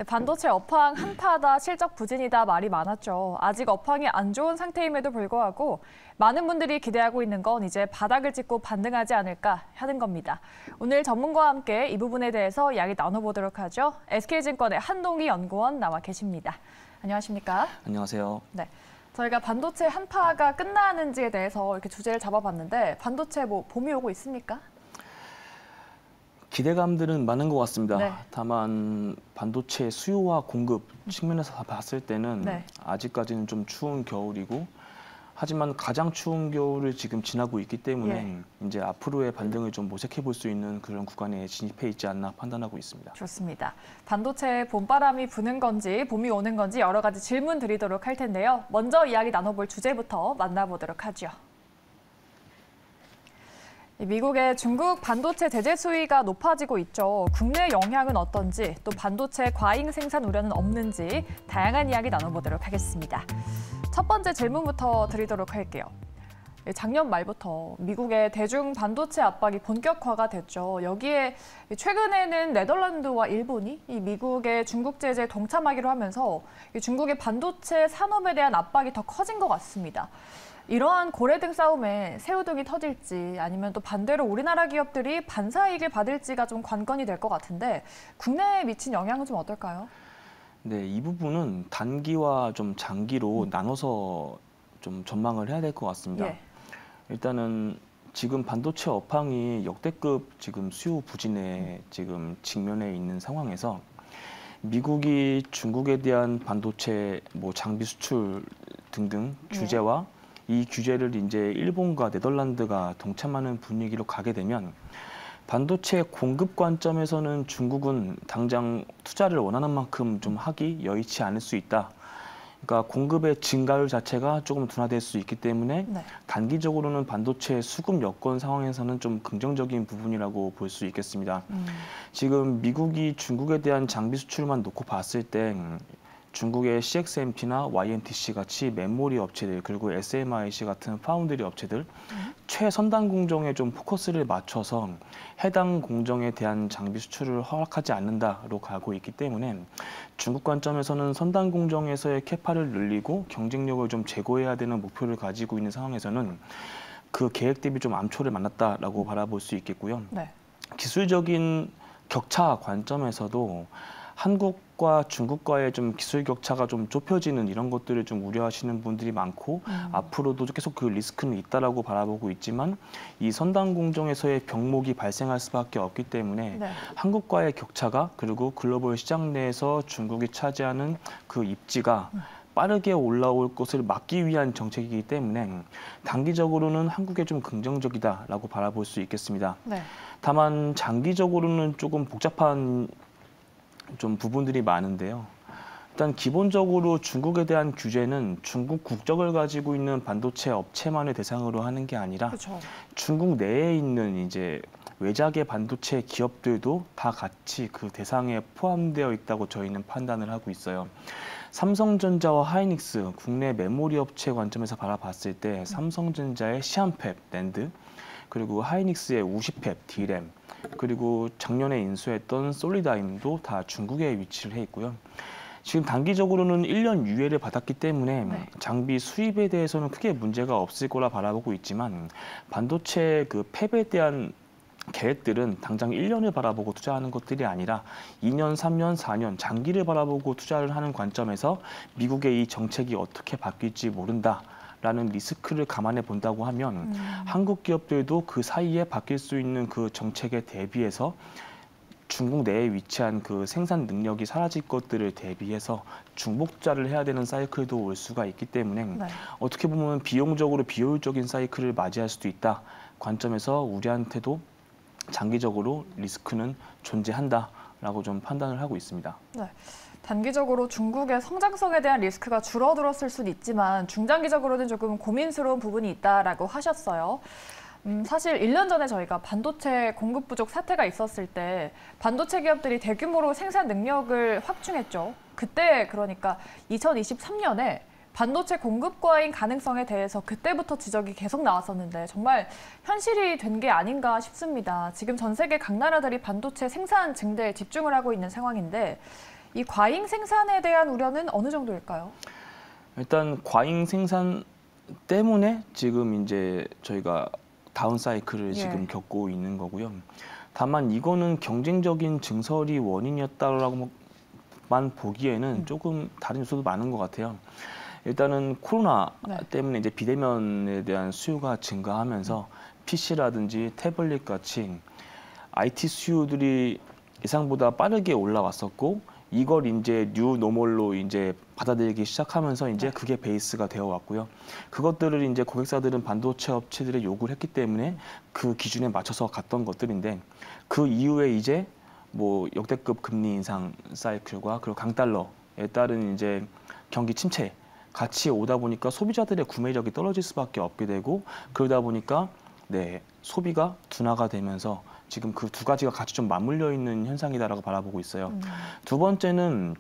반도체 업황 한파다, 실적 부진이다 말이 많았죠. 아직 업황이 안 좋은 상태임에도 불구하고 많은 분들이 기대하고 있는 건 이제 바닥을 찍고 반등하지 않을까 하는 겁니다. 오늘 전문가와 함께 이 부분에 대해서 이야기 나눠보도록 하죠. SK증권의 한동희 연구원 나와 계십니다. 안녕하십니까? 안녕하세요. 네. 저희가 반도체 한파가 끝나는지에 대해서 이렇게 주제를 잡아봤는데 반도체 봄이 오고 있습니까? 기대감들은 많은 것 같습니다. 네. 다만 반도체 수요와 공급 측면에서 봤을 때는 네. 아직까지는 좀 추운 겨울이고, 하지만 가장 추운 겨울을 지금 지나고 있기 때문에 이제 앞으로의 반등을 좀 모색해 볼 수 있는 그런 구간에 진입해 있지 않나 판단하고 있습니다. 좋습니다. 반도체 봄바람이 부는 건지 봄이 오는 건지 여러 가지 질문 드리도록 할 텐데요. 먼저 이야기 나눠볼 주제부터 만나보도록 하죠. 미국의 중국 반도체 제재 수위가 높아지고 있죠. 국내 영향은 어떤지, 또 반도체 과잉 생산 우려는 없는지 다양한 이야기 나눠보도록 하겠습니다. 첫 번째 질문부터 드리도록 할게요. 작년 말부터 미국의 대중 반도체 압박이 본격화가 됐죠. 여기에 최근에는 네덜란드와 일본이 이 미국의 중국 제재에 동참하기로 하면서 중국의 반도체 산업에 대한 압박이 더 커진 것 같습니다. 이러한 고래등 싸움에 새우등이 터질지 아니면 또 반대로 우리나라 기업들이 반사이익을 받을지가 좀 관건이 될 것 같은데 국내에 미친 영향은 좀 어떨까요? 네, 이 부분은 단기와 좀 장기로 나눠서 좀 전망을 해야 될 것 같습니다. 예. 일단은 지금 반도체 업황이 역대급 지금 수요 부진에 지금 직면해 있는 상황에서 미국이 중국에 대한 반도체 장비 수출 등등 규제와 이 규제를 이제 일본과 네덜란드가 동참하는 분위기로 가게 되면 반도체 공급 관점에서는 중국은 당장 투자를 원하는 만큼 좀 하기 여의치 않을 수 있다. 그러니까 공급의 증가율 자체가 조금 둔화될 수 있기 때문에 단기적으로는 반도체 수급 여건 상황에서는 좀 긍정적인 부분이라고 볼 수 있겠습니다. 지금 미국이 중국에 대한 장비 수출만 놓고 봤을 때 중국의 CXMT나 YMTC 같이 메모리 업체들, 그리고 SMIC 같은 파운드리 업체들 최선단 공정에 좀 포커스를 맞춰서 해당 공정에 대한 장비 수출을 허락하지 않는다로 가고 있기 때문에 중국 관점에서는 선단 공정에서의 캐파를 늘리고 경쟁력을 좀 제고해야 되는 목표를 가지고 있는 상황에서는 그 계획 대비 좀 암초를 만났다라고 바라볼 수 있겠고요. 네. 기술적인 격차 관점에서도 한국과 중국과의 좀 기술 격차가 좀 좁혀지는 이런 것들을 좀 우려하시는 분들이 많고 앞으로도 계속 그 리스크는 있다라고 바라보고 있지만 이 선단 공정에서의 병목이 발생할 수밖에 없기 때문에 한국과의 격차가 그리고 글로벌 시장 내에서 중국이 차지하는 그 입지가 빠르게 올라올 것을 막기 위한 정책이기 때문에 단기적으로는 한국에 좀 긍정적이다라고 바라볼 수 있겠습니다. 네. 다만 장기적으로는 조금 복잡한 좀 부분들이 많은데요. 일단 기본적으로 중국에 대한 규제는 중국 국적을 가지고 있는 반도체 업체만을 대상으로 하는 게 아니라 중국 내에 있는 이제 외작의 반도체 기업들도 다 같이 그 대상에 포함되어 있다고 저희는 판단을 하고 있어요. 삼성전자와 하이닉스, 국내 메모리 업체 관점에서 바라봤을 때 삼성전자의 시안팹 낸드, 그리고 하이닉스의 우시팹 디램, 그리고 작년에 인수했던 솔리다임도 다 중국에 위치를 해 있고요. 지금 단기적으로는 1년 유예를 받았기 때문에 장비 수입에 대해서는 크게 문제가 없을 거라 바라보고 있지만 반도체 그 팹에 대한 계획들은 당장 1년을 바라보고 투자하는 것들이 아니라 2년, 3년, 4년 장기를 바라보고 투자를 하는 관점에서 미국의 이 정책이 어떻게 바뀔지 모른다. 라는 리스크를 감안해 본다고 하면 한국 기업들도 그 사이에 바뀔 수 있는 그 정책에 대비해서 중국 내에 위치한 그 생산 능력이 사라질 것들을 대비해서 중복 투자를 해야 되는 사이클도 올 수가 있기 때문에 어떻게 보면 비용적으로 비효율적인 사이클을 맞이할 수도 있다. 관점에서 우리한테도 장기적으로 리스크는 존재한다라고 좀 판단을 하고 있습니다. 네. 단기적으로 중국의 성장성에 대한 리스크가 줄어들었을 수는 있지만 중장기적으로는 조금 고민스러운 부분이 있다라고 하셨어요. 사실 1년 전에 저희가 반도체 공급 부족 사태가 있었을 때 반도체 기업들이 대규모로 생산 능력을 확충했죠. 그때 그러니까 2023년에 반도체 공급 과잉 가능성에 대해서 그때부터 지적이 계속 나왔었는데 정말 현실이 된 게 아닌가 싶습니다. 지금 전 세계 각 나라들이 반도체 생산 증대에 집중을 하고 있는 상황인데 이 과잉 생산에 대한 우려는 어느 정도일까요? 일단 과잉 생산 때문에 지금 이제 저희가 다운 사이클을 지금 겪고 있는 거고요. 다만 이거는 경쟁적인 증설이 원인이었다라고만 보기에는 조금 다른 요소도 많은 것 같아요. 일단은 코로나 때문에 이제 비대면에 대한 수요가 증가하면서 PC라든지 태블릿 같이 IT 수요들이 예상보다 빠르게 올라왔었고, 이걸 이제 뉴 노멀로 이제 받아들이기 시작하면서 이제 그게 베이스가 되어 왔고요. 그것들을 이제 고객사들은 반도체 업체들의 요구를 했기 때문에 그 기준에 맞춰서 갔던 것들인데, 그 이후에 이제 뭐 역대급 금리 인상 사이클과 그리고 강달러에 따른 이제 경기 침체 같이 오다 보니까 소비자들의 구매력이 떨어질 수밖에 없게 되고, 그러다 보니까 소비가 둔화가 되면서 지금 그 두 가지가 같이 좀 맞물려 있는 현상이다라고 바라보고 있어요. 두 번째는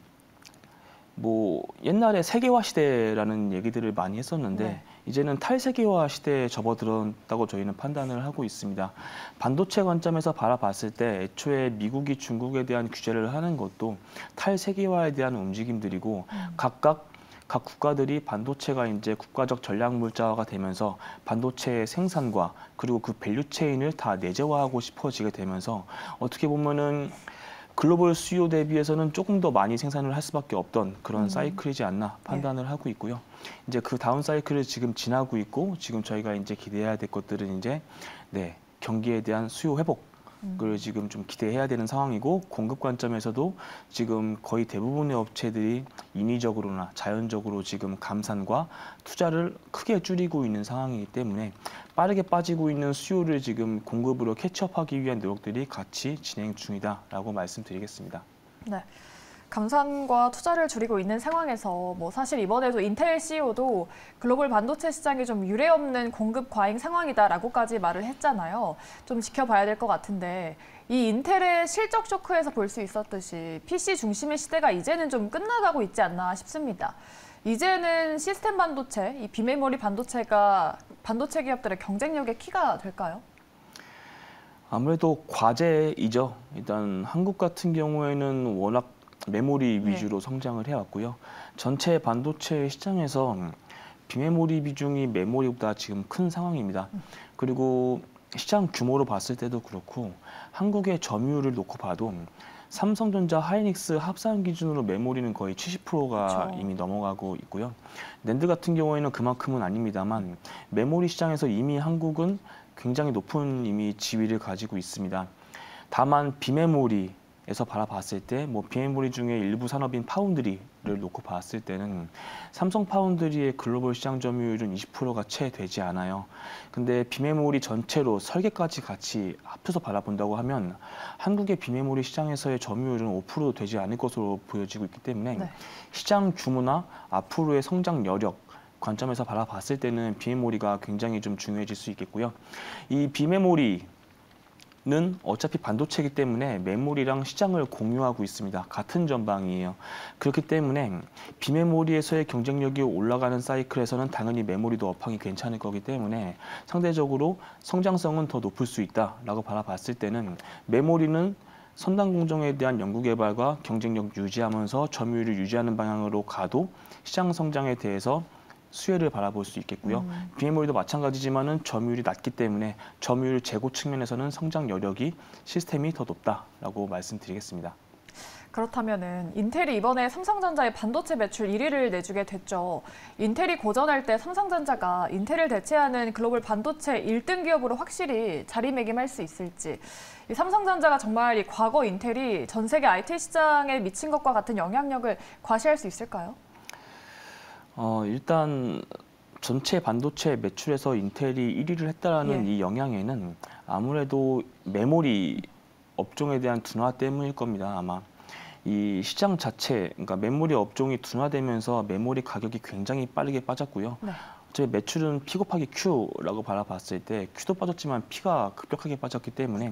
뭐 옛날에 세계화 시대라는 얘기들을 많이 했었는데 이제는 탈세계화 시대에 접어들었다고 저희는 판단을 하고 있습니다. 반도체 관점에서 바라봤을 때 애초에 미국이 중국에 대한 규제를 하는 것도 탈세계화에 대한 움직임들이고 각 국가들이 반도체가 이제 국가적 전략 물자화가 되면서 반도체 생산과 그리고 그 밸류 체인을 다 내재화하고 싶어지게 되면서 어떻게 보면은 글로벌 수요 대비해서는 조금 더 많이 생산을 할 수밖에 없던 그런 사이클이지 않나 판단을 하고 있고요. 이제 그 다운 사이클을 지금 지나고 있고, 지금 저희가 이제 기대해야 될 것들은 이제 경기에 대한 수요 회복을 지금 좀 기대해야 되는 상황이고, 공급 관점에서도 지금 거의 대부분의 업체들이 인위적으로나 자연적으로 지금 감산과 투자를 크게 줄이고 있는 상황이기 때문에 빠르게 빠지고 있는 수요를 지금 공급으로 캐치업하기 위한 노력들이 같이 진행 중이다라고 말씀드리겠습니다. 네. 감산과 투자를 줄이고 있는 상황에서 뭐 사실 이번에도 인텔 CEO도 글로벌 반도체 시장이 좀 유례없는 공급 과잉 상황이다라고까지 말을 했잖아요. 좀 지켜봐야 될 것 같은데, 이 인텔의 실적 쇼크에서 볼 수 있었듯이 PC 중심의 시대가 이제는 좀 끝나가고 있지 않나 싶습니다. 이제는 시스템 반도체, 이 비메모리 반도체가 반도체 기업들의 경쟁력의 키가 될까요? 아무래도 과제이죠. 일단 한국 같은 경우에는 워낙 메모리 위주로 성장을 해왔고요. 전체 반도체 시장에서 비메모리 비중이 메모리보다 지금 큰 상황입니다. 그리고 시장 규모로 봤을 때도 그렇고, 한국의 점유율을 놓고 봐도 삼성전자, 하이닉스 합산 기준으로 메모리는 거의 70%가 이미 넘어가고 있고요. 낸드 같은 경우에는 그만큼은 아닙니다만 메모리 시장에서 이미 한국은 굉장히 높은 이미 지위를 가지고 있습니다. 다만 비메모리에서 바라봤을 때 뭐 비메모리 중에 일부 산업인 파운드리를 놓고 봤을 때는 삼성 파운드리의 글로벌 시장 점유율은 20%가 채 되지 않아요. 근데 비메모리 전체로 설계까지 같이 합쳐서 바라본다고 하면 한국의 비메모리 시장에서의 점유율은 5%도 되지 않을 것으로 보여지고 있기 때문에 시장 규모나 앞으로의 성장 여력 관점에서 바라봤을 때는 비메모리가 굉장히 좀 중요해질 수 있겠고요. 이 비메모리는 어차피 반도체이기 때문에 메모리랑 시장을 공유하고 있습니다. 같은 전방이에요. 그렇기 때문에 비메모리에서의 경쟁력이 올라가는 사이클에서는 당연히 메모리도 업황이 괜찮을 거기 때문에 상대적으로 성장성은 더 높을 수 있다라고 바라봤을 때는 메모리는 선단 공정에 대한 연구 개발과 경쟁력 유지하면서 점유율을 유지하는 방향으로 가도 시장 성장에 대해서 수혜를 바라볼 수 있겠고요. 비메모리도 마찬가지지만은 점유율이 낮기 때문에 점유율 제고 측면에서는 성장 여력이 시스템이 더 높다라고 말씀드리겠습니다. 그렇다면은 인텔이 이번에 삼성전자의 반도체 매출 1위를 내주게 됐죠. 인텔이 고전할 때 삼성전자가 인텔을 대체하는 글로벌 반도체 1등 기업으로 확실히 자리매김할 수 있을지, 이 삼성전자가 정말 이 과거 인텔이 전 세계 IT 시장에 미친 것과 같은 영향력을 과시할 수 있을까요? 일단 전체 반도체 매출에서 인텔이 1위를 했다라는 이 영향에는 아무래도 메모리 업종에 대한 둔화 때문일 겁니다. 아마 이 시장 자체, 그러니까 메모리 업종이 둔화되면서 메모리 가격이 굉장히 빠르게 빠졌고요. 어차피 매출은 P 곱하기 Q라고 바라봤을 때 Q도 빠졌지만 P가 급격하게 빠졌기 때문에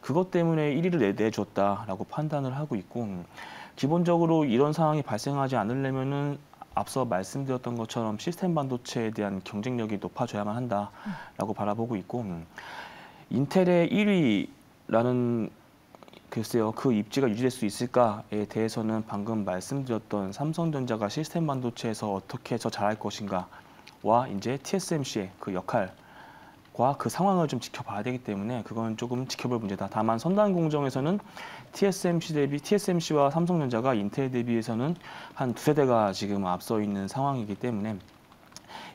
그것 때문에 1위를 내줬다라고 판단을 하고 있고, 기본적으로 이런 상황이 발생하지 않으려면은 앞서 말씀드렸던 것처럼 시스템 반도체에 대한 경쟁력이 높아져야만 한다라고 바라보고 있고, 인텔의 1위라는 글쎄요, 그 입지가 유지될 수 있을까에 대해서는 방금 말씀드렸던 삼성전자가 시스템 반도체에서 어떻게 해서 잘할 것인가와 이제 TSMC의 그 역할과 그 상황을 좀 지켜봐야 되기 때문에 그건 조금 지켜볼 문제다. 다만 선단 공정에서는 TSMC와 삼성전자가 인텔 대비해서는 한 두세 대가 지금 앞서 있는 상황이기 때문에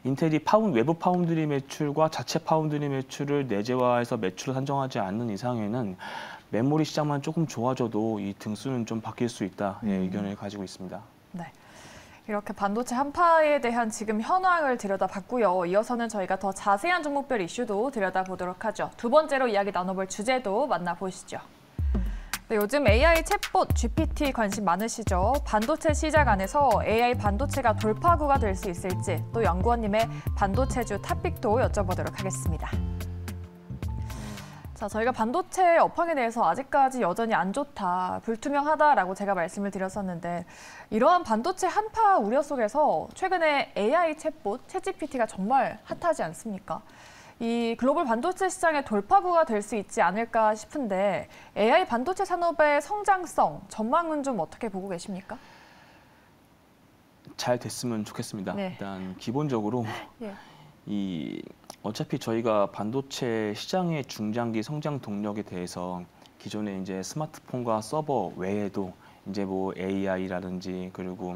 인텔이 외부 파운드리 매출과 자체 파운드리 매출을 내재화해서 매출을 산정하지 않는 이상에는 메모리 시장만 조금 좋아져도 이 등수는 좀 바뀔 수 있다 의견을 가지고 있습니다. 네, 이렇게 반도체 한파에 대한 지금 현황을 들여다봤고요. 이어서는 저희가 더 자세한 종목별 이슈도 들여다보도록 하죠. 두 번째로 이야기 나눠볼 주제도 만나보시죠. 네, 요즘 AI 챗봇 GPT 관심 많으시죠? 반도체 시장 안에서 AI 반도체가 돌파구가 될 수 있을지 또 연구원님의 반도체주 탑픽도 여쭤보도록 하겠습니다. 자, 저희가 반도체 업황에 대해서 아직까지 여전히 안 좋다, 불투명하다라고 제가 말씀을 드렸었는데 이러한 반도체 한파 우려 속에서 최근에 AI 챗봇, 챗GPT가 정말 핫하지 않습니까? 이 글로벌 반도체 시장의 돌파구가 될 수 있지 않을까 싶은데 AI 반도체 산업의 성장성, 전망은 좀 어떻게 보고 계십니까? 잘 됐으면 좋겠습니다. 네. 일단 기본적으로 예. 어차피 저희가 반도체 시장의 중장기 성장 동력에 대해서 기존에 이제 스마트폰과 서버 외에도 이제 뭐 AI라든지 그리고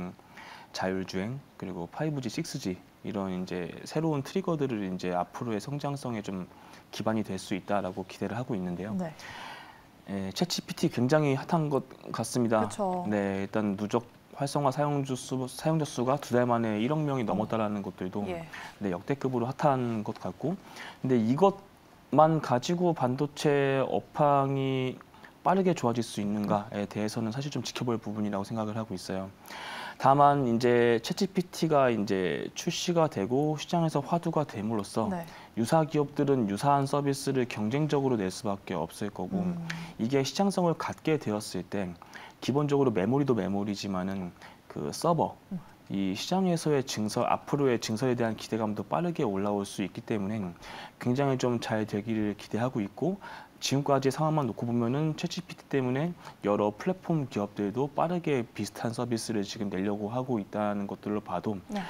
자율주행 그리고 5G, 6G 이런 이제 새로운 트리거들을 이제 앞으로의 성장성에 좀 기반이 될 수 있다라고 기대를 하고 있는데요. 네. 챗GPT 굉장히 핫한 것 같습니다. 그렇죠. 네, 일단 누적 활성화 사용자 수가 2달 만에 1억 명이 넘었다라는 것들도 예. 네, 역대급으로 핫한 것 같고, 근데 이것만 가지고 반도체 업황이 빠르게 좋아질 수 있는가에 대해서는 사실 좀 지켜볼 부분이라고 생각을 하고 있어요. 다만 이제 챗GPT가 이제 출시가 되고 시장에서 화두가 됨으로써 네. 유사 기업들은 유사한 서비스를 경쟁적으로 낼 수밖에 없을 거고 이게 시장성을 갖게 되었을 때 기본적으로 메모리도 메모리지만은 그 서버 이 시장에서의 앞으로의 증설에 대한 기대감도 빠르게 올라올 수 있기 때문에 굉장히 좀 잘 되기를 기대하고 있고 지금까지 상황만 놓고 보면은 챗GPT 때문에 여러 플랫폼 기업들도 빠르게 비슷한 서비스를 지금 내려고 하고 있다는 것들로 봐도 네.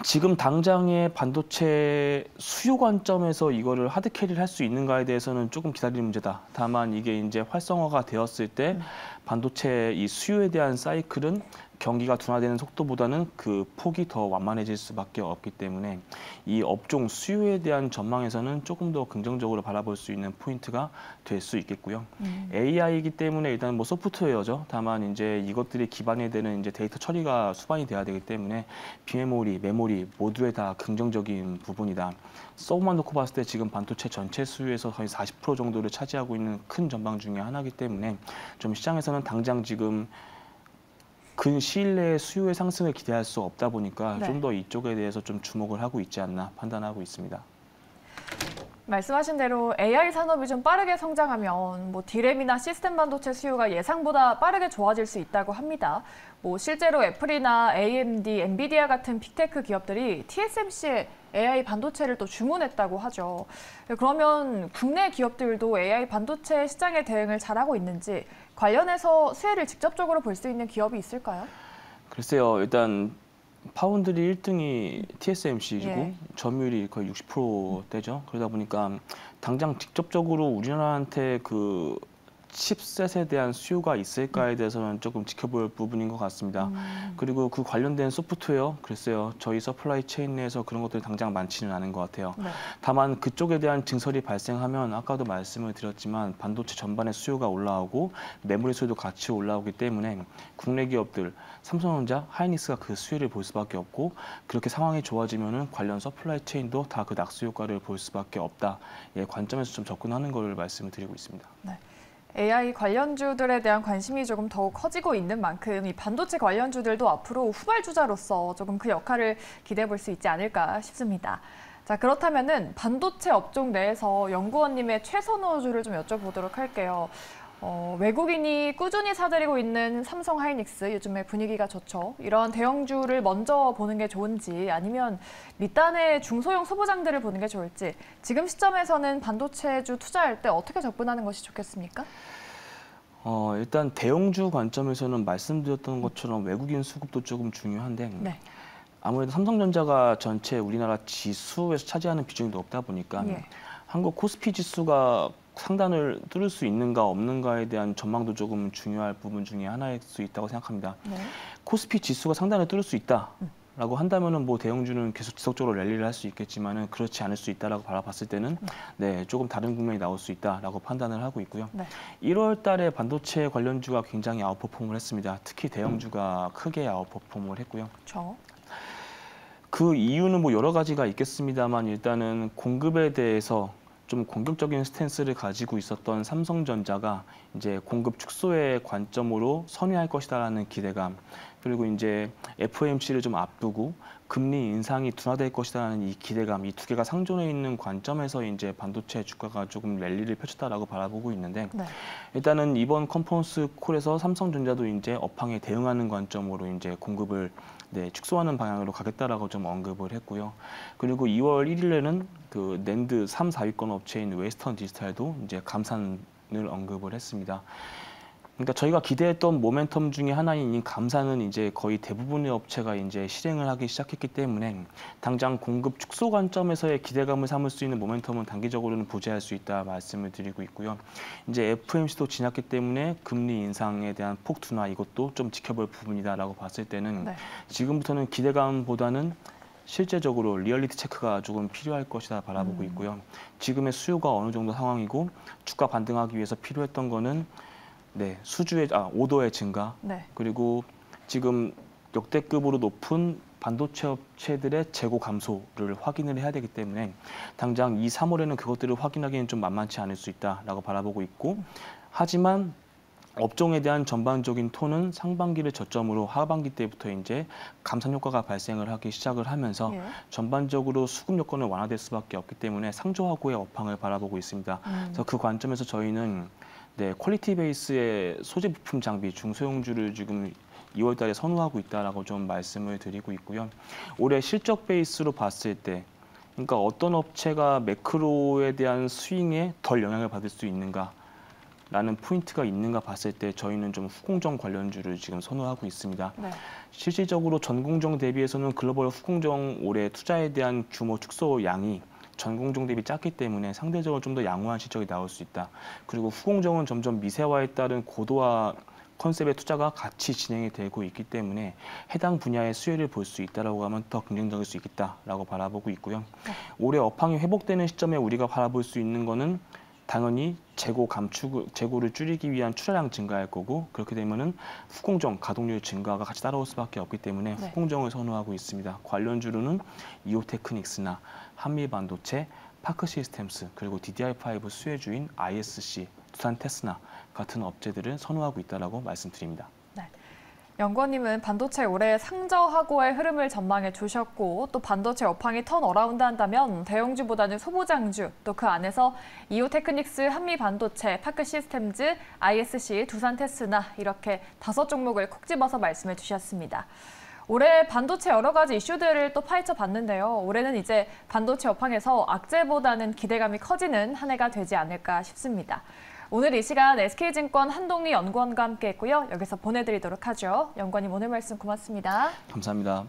지금 당장의 반도체 수요 관점에서 이거를 하드캐리를 할 수 있는가에 대해서는 조금 기다리는 문제다. 다만 이게 이제 활성화가 되었을 때 반도체 이 수요에 대한 사이클은 경기가 둔화되는 속도보다는 그 폭이 더 완만해질 수밖에 없기 때문에 이 업종 수요에 대한 전망에서는 조금 더 긍정적으로 바라볼 수 있는 포인트가 될 수 있겠고요. AI이기 때문에 일단 뭐 소프트웨어죠. 다만 이제 이것들이 기반이 되는 이제 데이터 처리가 수반이 돼야 되기 때문에 비메모리, 메모리 모두에 다 긍정적인 부분이다. 서버만 놓고 봤을 때 지금 반도체 전체 수요에서 거의 40% 정도를 차지하고 있는 큰 전방 중에 하나이기 때문에 좀 시장에서는 당장 지금 근 시일 내에 수요의 상승을 기대할 수 없다 보니까 네. 좀 더 이쪽에 대해서 좀 주목을 하고 있지 않나 판단하고 있습니다. 말씀하신 대로 AI 산업이 좀 빠르게 성장하면 뭐 D램이나 시스템 반도체 수요가 예상보다 빠르게 좋아질 수 있다고 합니다. 뭐 실제로 애플이나 AMD, 엔비디아 같은 빅테크 기업들이 TSMC의 AI 반도체를 또 주문했다고 하죠. 그러면 국내 기업들도 AI 반도체 시장에 대응을 잘하고 있는지 관련해서 수혜를 직접적으로 볼 수 있는 기업이 있을까요? 글쎄요, 일단 파운드리 1등이 TSMC이고 예. 점유율이 거의 60%대죠. 그러다 보니까 당장 직접적으로 우리나라한테 그 칩셋에 대한 수요가 있을까에 대해서는 조금 지켜볼 부분인 것 같습니다. 그리고 그 관련된 소프트웨어, 글쎄요, 저희 서플라이 체인 내에서 그런 것들이 당장 많지는 않은 것 같아요. 네. 다만 그쪽에 대한 증설이 발생하면 아까도 말씀을 드렸지만 반도체 전반의 수요가 올라오고 메모리 수요도 같이 올라오기 때문에 국내 기업들, 삼성전자, 하이닉스가 그 수요를 볼 수밖에 없고 그렇게 상황이 좋아지면은 관련 서플라이 체인도 다 그 낙수 효과를 볼 수밖에 없다. 예, 관점에서 좀 접근하는 걸 말씀을 드리고 있습니다. 네. AI 관련주들에 대한 관심이 조금 더욱 커지고 있는 만큼 이 반도체 관련주들도 앞으로 후발주자로서 조금 그 역할을 기대해 볼 수 있지 않을까 싶습니다. 자, 그렇다면은 반도체 업종 내에서 연구원님의 최선호주를 좀 여쭤보도록 할게요. 외국인이 꾸준히 사들이고 있는 삼성 하이닉스, 요즘에 분위기가 좋죠. 이런 대형주를 먼저 보는 게 좋은지 아니면 밑단의 중소형 소부장들을 보는 게 좋을지 지금 시점에서는 반도체주 투자할 때 어떻게 접근하는 것이 좋겠습니까? 일단 대형주 관점에서는 말씀드렸던 것처럼 외국인 수급도 조금 중요한데 네. 아무래도 삼성전자가 전체 우리나라 지수에서 차지하는 비중이 높다 보니까 예. 한국 코스피 지수가 상단을 뚫을 수 있는가 없는가에 대한 전망도 조금 중요할 부분 중에 하나일 수 있다고 생각합니다. 네. 코스피 지수가 상단을 뚫을 수 있다라고 한다면은 뭐 대형주는 계속 지속적으로 랠리를 할 수 있겠지만은 그렇지 않을 수 있다라고 바라봤을 때는 네, 조금 다른 국면이 나올 수 있다라고 판단을 하고 있고요. 네. 1월 달에 반도체 관련주가 굉장히 아웃퍼폼을 했습니다. 특히 대형주가 크게 아웃퍼폼을 했고요. 그렇죠. 그 이유는 뭐 여러 가지가 있겠습니다만 일단은 공급에 대해서 좀 공격적인 스탠스를 가지고 있었던 삼성전자가 이제 공급 축소의 관점으로 선회할 것이다라는 기대감, 그리고 이제 FOMC를 좀 앞두고 금리 인상이 둔화될 것이다라는 이 기대감, 이 두 개가 상존해 있는 관점에서 이제 반도체 주가가 조금 랠리를 펼쳤다라고 바라보고 있는데 네. 일단은 이번 컨퍼런스 콜에서 삼성전자도 이제 업황에 대응하는 관점으로 이제 공급을 네, 축소하는 방향으로 가겠다라고 좀 언급을 했고요. 그리고 2월 1일에는 그 낸드 3, 4위권 업체인 웨스턴 디지털도 이제 감산을 언급을 했습니다. 그러니까 저희가 기대했던 모멘텀 중에 하나인 이 감산은 이제 거의 대부분의 업체가 이제 실행을 하기 시작했기 때문에 당장 공급 축소 관점에서의 기대감을 삼을 수 있는 모멘텀은 단기적으로는 부재할 수 있다 말씀을 드리고 있고요. 이제 FOMC도 지났기 때문에 금리 인상에 대한 폭 둔화 이것도 좀 지켜볼 부분이다라고 봤을 때는 네. 지금부터는 기대감보다는 실제적으로 리얼리티 체크가 조금 필요할 것이다 바라보고 있고요. 지금의 수요가 어느 정도 상황이고 주가 반등하기 위해서 필요했던 거는 네, 오더의 증가, 네. 그리고 지금 역대급으로 높은 반도체 업체들의 재고 감소를 확인을 해야 되기 때문에 당장 2, 3월에는 그것들을 확인하기는 좀 만만치 않을 수 있다라고 바라보고 있고, 하지만 업종에 대한 전반적인 톤은 상반기를 저점으로 하반기 때부터 이제 감산 효과가 발생을 하기 시작을 하면서 예. 전반적으로 수급 여건은 완화될 수밖에 없기 때문에 상조하고의 업황을 바라보고 있습니다. 그래서 그 관점에서 저희는 네, 퀄리티 베이스의 소재 부품 장비 중소형주를 지금 2월 달에 선호하고 있다라고 좀 말씀을 드리고 있고요. 올해 실적 베이스로 봤을 때 그러니까 어떤 업체가 매크로에 대한 스윙에 덜 영향을 받을 수 있는가 라는 포인트가 있는가 봤을 때 저희는 좀 후공정 관련주를 지금 선호하고 있습니다. 네. 실질적으로 전공정 대비해서는 글로벌 후공정 올해 투자에 대한 규모 축소 양이 전공정 대비 작기 때문에 상대적으로 좀 더 양호한 실적이 나올 수 있다. 그리고 후공정은 점점 미세화에 따른 고도화 컨셉의 투자가 같이 진행이 되고 있기 때문에 해당 분야의 수혜를 볼 수 있다라고 하면 더 긍정적일 수 있겠다라고 바라보고 있고요. 올해 업황이 회복되는 시점에 우리가 바라볼 수 있는 거는 당연히 재고를 줄이기 위한 출하량 증가할 거고, 그렇게 되면은 후공정 가동률 증가가 같이 따라올 수밖에 없기 때문에 네. 후공정을 선호하고 있습니다. 관련주로는 이오테크닉스나 한미반도체, 파크시스템스, 그리고 DDR5 수혜주인 ISC, 두산 테스나 같은 업체들을 선호하고 있다라고 말씀드립니다. 네. 연구원님은 반도체 올해 상저하고의 흐름을 전망해 주셨고, 또 반도체 업황이 턴어라운드 한다면 대형주보다는 소보장주, 또 그 안에서 이오테크닉스, 한미반도체, 파크시스템즈, ISC, 두산테스나 이렇게 5종목을 콕 집어서 말씀해 주셨습니다. 올해 반도체 여러 가지 이슈들을 또 파헤쳐 봤는데요. 올해는 이제 반도체 업황에서 악재보다는 기대감이 커지는 한 해가 되지 않을까 싶습니다. 오늘 이 시간 SK증권 한동리 연구원과 함께했고요. 여기서 보내드리도록 하죠. 연구원님 오늘 말씀 고맙습니다. 감사합니다.